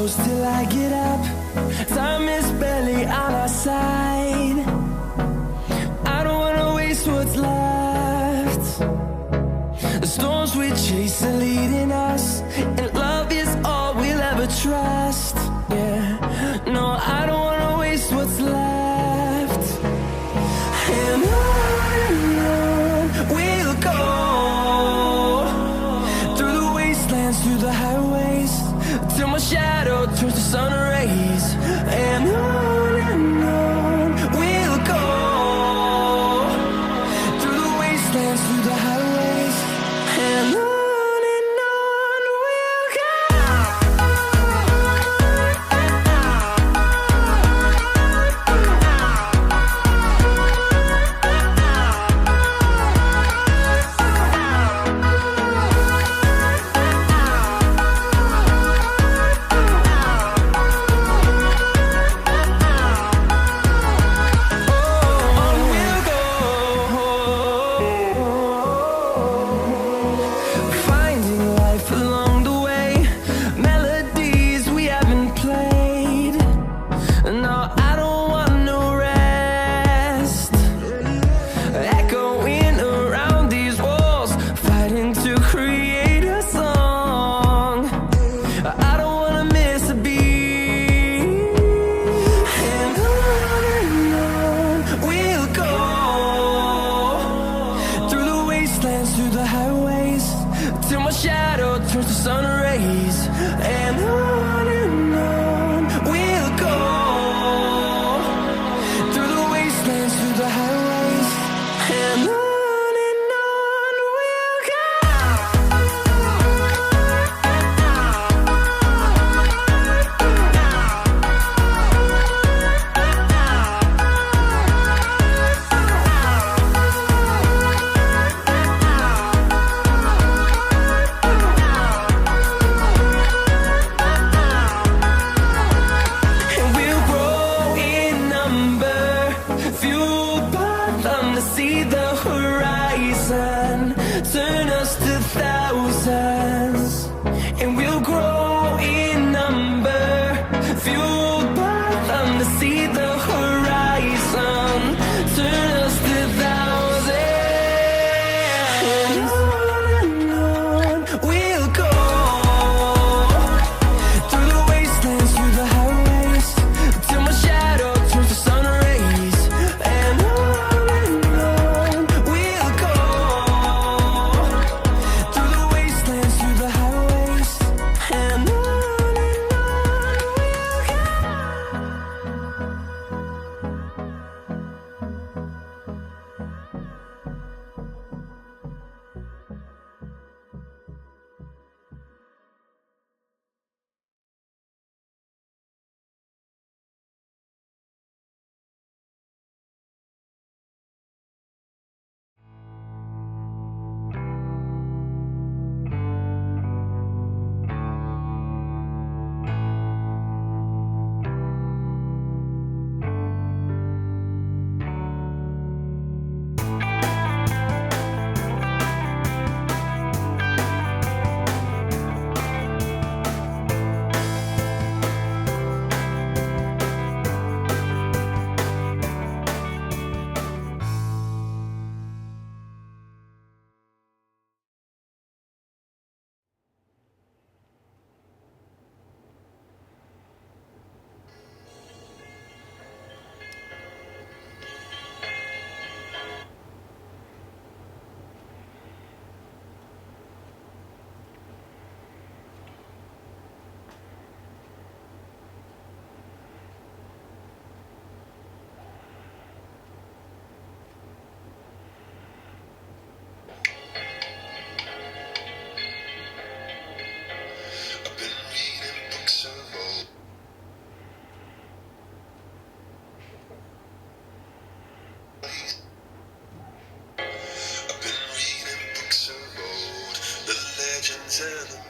close till I get up. Time is barely on our side. I don't wanna waste what's left. The storms we chase are leading us, and love is all we'll ever trust. Yeah, no, I don't wanna waste what's left. And on we'll go, through the wastelands, through the highways, till my shadow turns to sun rays. And on we'll go, through the wastelands, through the highways, and on we'll go. Finding life along the way, melodies we haven't played. No, I don't want no rest. Echoing around these walls, fighting to create a song. I don't wanna miss a beat. And on we'll go, through the wastelands, through the highways, till my shadow turns to sun rays. And on we'll go, through the wastelands, through the highways, and on we'll go. And we'll grow in number, fueled by them to see the horizon, turn us to thousands. And we'll grow in number, fueled by them to see the horizon, turn us to thousands. And on we'll go, through the wastelands, through the highways, till my shadow turns to sun rays. And on we'll go, through the wastelands, through the highways, and on we'll go. I've been reading books of old, the legends and the